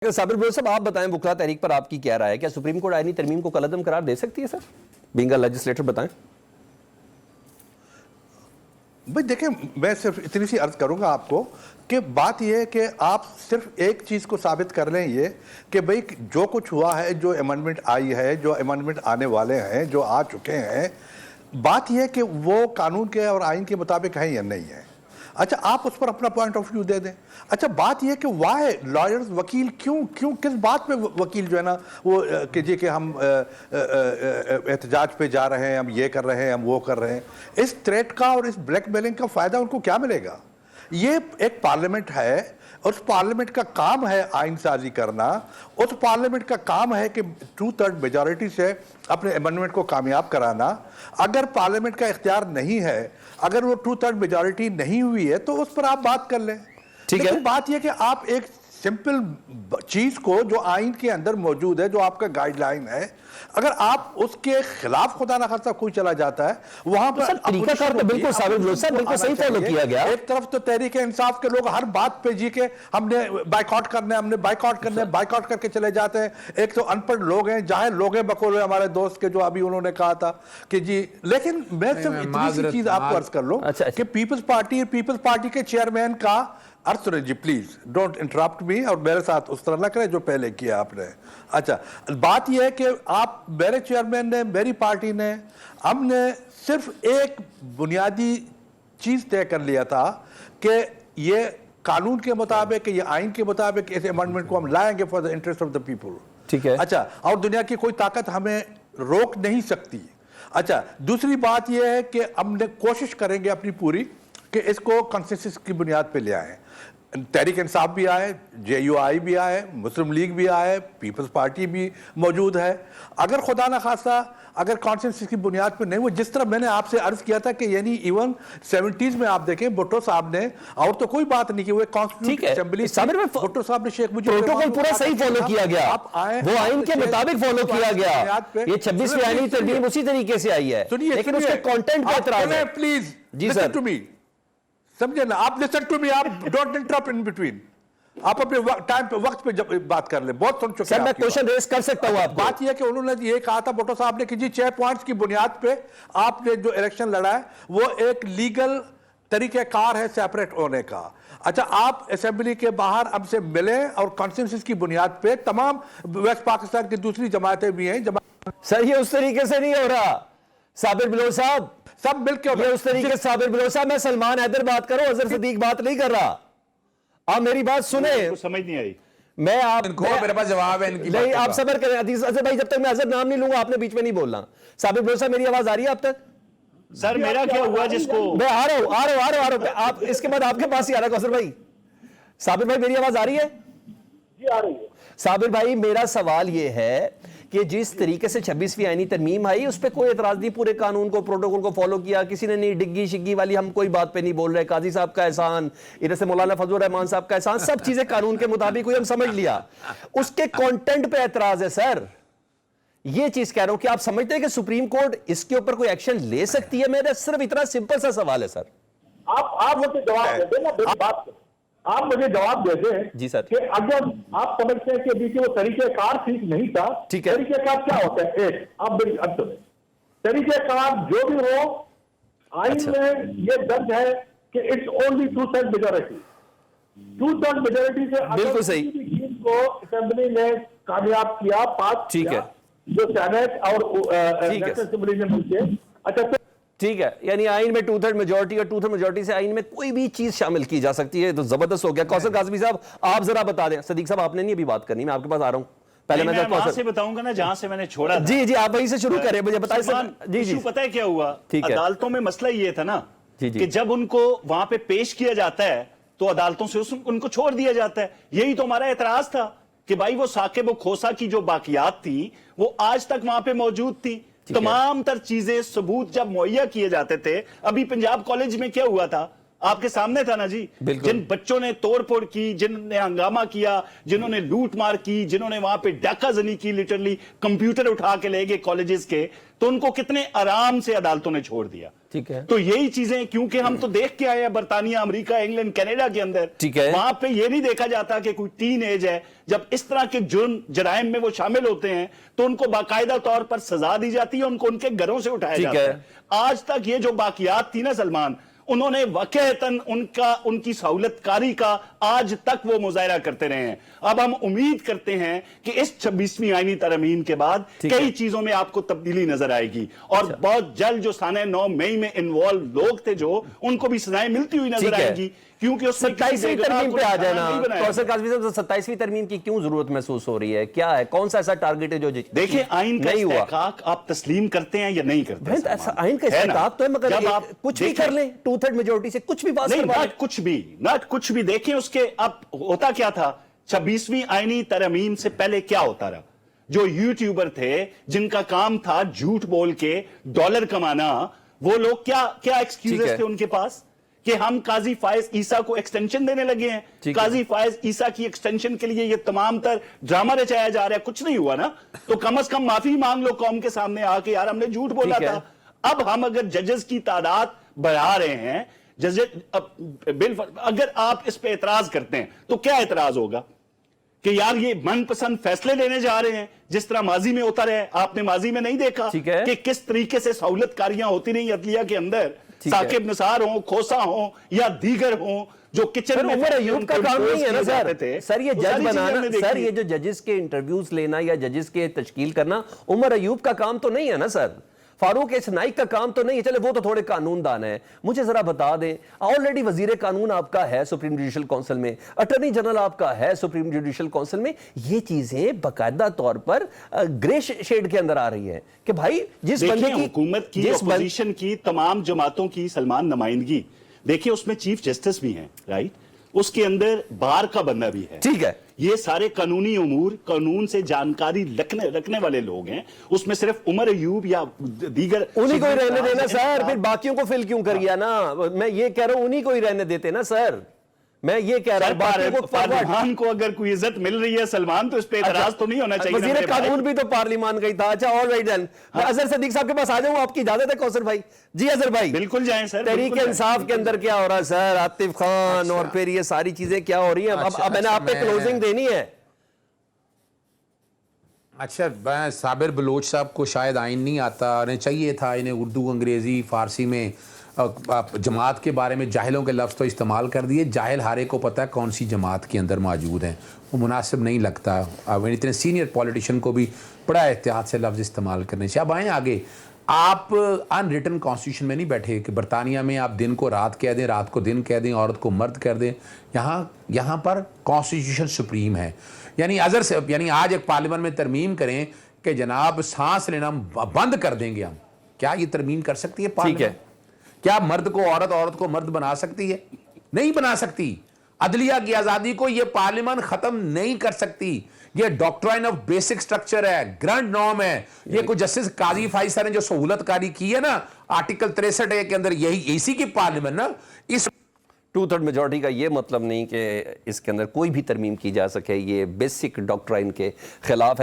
Sabir bro साहब, आप बताएं बुकला तहरीक पर आपकी क्या राय है? क्या सुप्रीम कोर्ट आईनी तरमीम को कलअदम करार दे सकती है सर? बीइंग अ लेजिस्लेटर बताएं। भाई देखें, मैं सिर्फ इतनी सी अर्ज करूंगा आपको कि बात यह है कि आप सिर्फ एक चीज़ को साबित कर लें ये कि भाई जो कुछ हुआ है, जो अमेंडमेंट आई है, जो अमेंडमेंट आने वाले हैं, जो आ चुके हैं, बात यह है कि वो कानून के और आइन के मुताबिक है या नहीं है। अच्छा, आप उस पर अपना पॉइंट ऑफ व्यू दे दें। अच्छा, बात यह कि वाई लॉयर्स, वकील क्यों किस बात पे वकील जो है ना वो कि जी कि हम एहतजाज पे जा रहे हैं, हम ये कर रहे हैं, हम वो कर रहे हैं, इस थ्रेट का और इस ब्लैकमेलिंग का फ़ायदा उनको क्या मिलेगा? ये एक पार्लियामेंट है, उस पार्लियामेंट का काम है आइन साजी करना, उस पार्लियामेंट का काम है कि 2/3 मेजॉरिटी से अपने अमेंडमेंट को कामयाब कराना। अगर पार्लियामेंट का इख्तियार नहीं है, अगर वो 2/3 मेजॉरिटी नहीं हुई है तो उस पर आप बात कर लें। ठीक है, बात यह कि आप एक सिंपल चीज को जो आइन के अंदर मौजूद है, जो आपका गाइडलाइन है, अगर आप उसके खिलाफ खुदा ना खास्ता कोई चला जाता है, वहां पर तरीकाकार तो बिल्कुल साबिर ब्रो साहब बिल्कुल सही फॉलो किया गया। एक तरफ तो तहरीक इंसाफ के लोग हर बात पे जी के हमने बाइकआउट करना है, हमने बाइकआउट करना है, बाइकआउट करके चले जाते हैं। एक तो अनपढ़ लोग हैं, जहां लोग हैं बकौल हमारे दोस्त के जो अभी उन्होंने कहा था कि जी, लेकिन मैं सिर्फ इतनी सी चीज आपको अर्ज कर लूं कि पीपल्स पार्टी के चेयरमैन का अर्थ जी, प्लीज डोंट इंटरप्ट मी और मेरे साथ उस तरह ना करें जो पहले किया आपने। अच्छा, बात यह है कि आप, मेरे चेयरमैन ने, मेरी पार्टी ने, हमने सिर्फ एक बुनियादी चीज तय कर लिया था कि ये कानून के मुताबिक, ये आइन के मुताबिक इस अमेंडमेंट को हम लाएंगे for the interest of the people. ठीक है। अच्छा, और दुनिया की कोई ताकत हमें रोक नहीं सकती। अच्छा, दूसरी बात यह है कि हमने कोशिश करेंगे अपनी पूरी कि इसको कंसेंसस की बुनियाद पे ले आए। तहरीक इंसाफ भी आए, JUI भी आए, मुस्लिम लीग भी आए, पीपल्स पार्टी भी मौजूद है। अगर खुदा न खासा अगर कंसेंसस की बुनियाद पे नहीं, वो जिस तरह मैंने आपसे अर्ज किया था कि यानी इवन 70s में आप देखें भुट्टो साहब ने, और तो कोई बात नहीं की, वो कॉन्स्टिट्यूशन असेंबली भुट्टो साहब ने शेख मुजीब प्रोटोकॉल पूरा सही फॉलो किया गया, आप आए, वो आइन के मुताबिक फॉलो किया गया। ये 26वीं आईनी तरमीम उसी तरीके से आई है, लेकिन उसके कंटेंट पे एतराज है। प्लीज जी सर, टू मी, समझे ना आप, लिसन टू मी, आप डोंट इंटरप्ट इन बिटवीन, आप अपने टाइम पे वक्त पे जब बात कर ले, बहुत सुन चुके सर। मैं क्वेश्चन रेस कर सकता हूं आपको। बात यह कि उन्होंने ये कहा था भुट्टो साहब ने कि जी 6 पॉइंट्स की बुनियाद पे आपने जो इलेक्शन लड़ा है वो एक लीगल तरीकेकार है सेपरेट होने का। अच्छा, आप असेंबली के बाहर हमसे मिले और कंसेंसस की बुनियाद पे तमाम वेस्ट पाकिस्तान की दूसरी जमातें भी हैं। सर, ये उस तरीके से नहीं हो रहा साबिर बिलो साहब, सब मिलकर ये उस तरीके से साबिर बिलो साहब, मैं सलमान हैदर बात करो, अजहर सदीक बात नहीं कर रहा। आप मेरी बात सुने, समझ नहीं आई। मैं आप मेरे पास जवाब है इनकी नहीं, आप सबर करें अजहर भाई, जब तक मैं अजहर नाम नहीं लूंगा आपने बीच में नहीं बोलना। साबिर बिलो साहब, मेरी आवाज आ रही है अब तक? सर मेरा क्या हुआ जिसको मैं आ रहा हूं आप इसके बाद आपके पास ही आ रहा हूं। अजहर भाई, साबिर भाई, मेरी आवाज आ रही है? जी आ रही है। साबिर भाई, मेरा सवाल यह है कि जिस तरीके से 26वीं आईनी तरमीम आई, उस पर कोई एतराज नहीं, पूरे कानून को, प्रोटोकॉल को फॉलो किया, किसी ने नहीं डिग्गी शिग्गी वाली, हम कोई बात पे नहीं बोल रहे। काजी साहब का एहसान, इधर से मौलाना फजलुर रहमान साहब का एहसान, सब चीजें कानून के मुताबिक हुई, हम समझ लिया। उसके कंटेंट पे एतराज है सर, ये चीज कह रहा हूं कि आप समझते हैं कि सुप्रीम कोर्ट इसके ऊपर कोई एक्शन ले सकती है? मेरा सिर्फ इतना सिंपल सा सवाल है सर। आप मुझे जवाब दे दें ना मेरी बात पे। आप मुझे जवाब दे दें जी सर, कि अगर आप समझते हैं कि अभी वो तरीकेकार ठीक नहीं था, ठीक है, तरीकेकार क्या होता है? एक, आप मेरी अर्थ सुनें, तरीकेकार जो भी हो, आइन में ये दर्ज है कि इट्स ओनली 2/3 मेजॉरिटी। 2/3 मेजॉरिटी से बिल्कुल सही चीज को असेंबली ने कामयाब किया, पास, ठीक है, जो सेनेट और नेशनल असेंबली ने मिलकर। अच्छा, ठीक है, यानी आइन में 2/3 मेजॉरिटी, और 2/3 मेजॉरिटी से आइन में कोई भी चीज शामिल की जा सकती है, तो जबरदस्त हो गया। कौसर काज़मी साहब, आप जरा बता दें। सदीक साहब, आपने नहीं अभी बात करनी, मैं आपके पास आ रहा हूं। पहले मैं वहां से बताऊंगा ना जहां से मैंने छोड़ा था। जी, आप वहीं से शुरू करें, मुझे बताइए सर। जी, पता है क्या हुआ? अदालतों में मसला ये था ना कि जब उनको वहां पे पेश किया जाता है तो अदालतों से उनको छोड़ दिया जाता है। यही तो हमारा एतराज था कि भाई वो साकिब व खोसा की जो बाकियात थी वो आज तक वहां पे मौजूद थी। तमाम तर चीजें, सबूत जब मुहैया किए जाते थे। अभी पंजाब कॉलेज में क्या हुआ था? آپ کے سامنے تھا نا جی. جن بچوں نے توڑ پھوڑ کی, جنہوں نے ہنگامہ کیا, جنہوں نے لوٹ مار کی, جنہوں نے وہاں پہ ڈاکہ زنی کی, لٹرلی کمپیوٹر اٹھا کے لے گئے کالجز کے, تو ان کو کتنے آرام سے عدالتوں نے چھوڑ دیا. ٹھیک ہے, تو یہی چیزیں, کیونکہ ہم تو دیکھ کے آئے ہیں برطانیہ, امریکہ, انگلینڈ, کینیڈا کے اندر, وہاں پہ یہ نہیں دیکھا جاتا کہ کوئی ٹین ایج ہے, جب اس طرح کے جرائم میں وہ شامل ہوتے ہیں تو ان کو باقاعدہ طور پر سزا دی جاتی ہے, ان کو ان کے گھروں سے اٹھایا جاتا ہے. آج تک یہ جو باقیات تھی نا سلمان, انہوں نے واقعتاً ان کی سہولت کاری کا آج تک وہ مظاہرہ کرتے رہے ہیں. اب ہم امید کرتے ہیں کہ اس 26ویں آئینی ترمیم کے بعد کئی چیزوں میں آپ کو تبدیلی نظر آئے گی, اور بہت جلد جو سانحہ 9 مئی میں انوالو لوگ تھے جو, ان کو بھی سزائیں ملتی ہوئی نظر آئے گی, کیونکہ اس 27ویں ترمیم پہ آ جانا. کوثر قاضوی صاحب, 27ویں ترمیم کی کیوں ضرورت محسوس ہو رہی ہے؟ کیا ہے, کون سا ایسا ٹارگٹ ہے جو دیکھیں آئین کا استحقاق آپ تسلیم کرتے ہیں یا نہیں کرتے؟ آئین کا استحقاق تو ہے, مگر کچھ بھی کر لیں 2/3 میجورٹی سے کچھ بھی پاس کروا لیں. نہ کچھ بھی. دیکھیں اس کے اب ہوتا کیا تھا 26ویں آئینی ترمیم سے پہلے کیا ہوتا رہا. جو یوٹیوبر تھے جن کا کام تھا جھوٹ بول کے ڈالر کمانا, وہ لوگ کیا ایکسکیوزز تھے ان کے پاس کہ ہم قاضی فائز عیسیٰ کو ایکسٹینشن دینے لگے ہیں. قاضی فائز عیسیٰ کی ایکسٹینشن کے لیے یہ تمام تر ڈرامہ رچایا جا رہا ہے, کچھ نہیں ہوا نا. تو کم از کم معافی مانگ لو قوم کے سامنے آ کے, یار ہم نے جھوٹ بولا تھا. اب ہم اگر ججز کی تعداد بڑھا رہے ہیں, اگر آپ اس پہ اعتراض کرتے ہیں تو کیا اعتراض ہوگا کہ یار یہ من پسند فیصلے لینے جا رہے ہیں جس طرح ماضی میں ہوتا رہے. آپ نے ماضی میں نہیں دیکھا کہ کس طریقے سے سہولت کاریاں ہوتی رہی عدلیہ کے اندر, ثاقب نثار ہوں, کھوسا ہوں یا دیگر ہوں, جو کچن میں عمر ایوب کا کام نہیں ہے نا سر یہ جج بنانا. سر یہ جو ججز کے انٹرویوز لینا یا ججز کے تشکیل کرنا عمر ایوب کا کام تو نہیں ہے نا سر, فاروق اسنائی کا کام تو نہیں ہے. چلے وہ تو تھوڑے قانون دان ہیں. مجھے ذرا بتا دیں, آلریڈی وزیر قانون آپ کا ہے سپریم جوڈیشل کونسل میں, اٹارنی جنرل آپ کا ہے سپریم جوڈیشل کونسل میں, یہ چیزیں باقاعدہ طور پر گرے شیڈ کے اندر آ رہی ہیں کہ بھائی جس بندے کی حکومت کی, اپوزیشن کی, تمام جماعتوں کی سلمان نمائندگی, دیکھیں اس میں چیف جسٹس بھی ہیں, رائٹ, اس کے اندر بار کا بندہ بھی ہے. ٹھیک ہے, یہ سارے قانونی امور, قانون سے جانکاری رکھنے والے لوگ ہیں. اس میں صرف عمر ایوب یا دیگر انہی کو ہی رہنے دینا سر, پھر باقیوں کو فل کیوں کر گیا نا. میں یہ کہہ رہا ہوں انہی کو ہی رہنے دیتے نا سر. میں یہ کہہ رہا ہوں پارلیمان کو اگر کوئی عزت مل رہی ہے سلمان, تو اس پہ اعتراض تو نہیں ہونا چاہیے. وزیر قانون بھی تو پارلیمان کا ہی تھا. اچھا آل رائٹ دین, میں اظہر صدیق صاحب کے پاس آ جاؤں, آپ کی اجازت ہے کوثر بھائی؟ جی اظہر بھائی بالکل جائیں سر. تحریک انصاف کے اندر کیا ہو رہا ہے سر, عاطف خان اور پھر یہ ساری چیزیں کیا ہو رہی ہیں؟ اب میں نے آپ پہ کلوزنگ دینی ہے. اچھا, میں صابر بلوچ صاحب کو شاید آئین نہیں آتا, انہیں چاہیے تھا انہیں اردو, انگریزی, فارسی میں جماعت کے بارے میں جاہلوں کے لفظ تو استعمال کر دیے. جاہل ہارے کو پتہ ہے کون سی جماعت کے اندر موجود ہیں, وہ مناسب نہیں لگتا. اتنے سینئر پولیٹیشین کو بھی بڑا احتیاط سے لفظ استعمال کرنے سے. اب آئیں آگے. آپ ان ریٹن کانسٹیٹیوشن میں نہیں بیٹھے کہ برطانیہ میں آپ دن کو رات کہہ دیں, رات کو دن کہہ دیں, عورت کو مرد کر دیں. یہاں پر کانسٹیٹیوشن سپریم ہے. یعنی آج ایک پارلیمنٹ میں ترمیم کریں کہ جناب سانس لینا بند کر دیں گے ہم, کیا یہ ترمیم کر سکتی ہے پارلیمنٹ؟ کیا مرد کو عورت, عورت کو مرد بنا سکتی ہے؟ نہیں بنا سکتی. عدلیہ کی آزادی کو یہ پارلیمنٹ ختم نہیں کر سکتی. یہ ڈاکٹرائن آف بیسک سٹرکچر ہے, گرانڈ نارم ہے. یہ کوئی جسٹس قاضی فائز صاحب نے جو سہولت کاری کی ہے نا آرٹیکل 63 کے اندر, یہی اسی کی پارلیمنٹ نا. اس 2/3 میجورٹی کا یہ مطلب نہیں کہ اس کے اندر کوئی بھی ترمیم کی جا سکے, یہ بیسک ڈاکٹرائن کے خلاف ہے.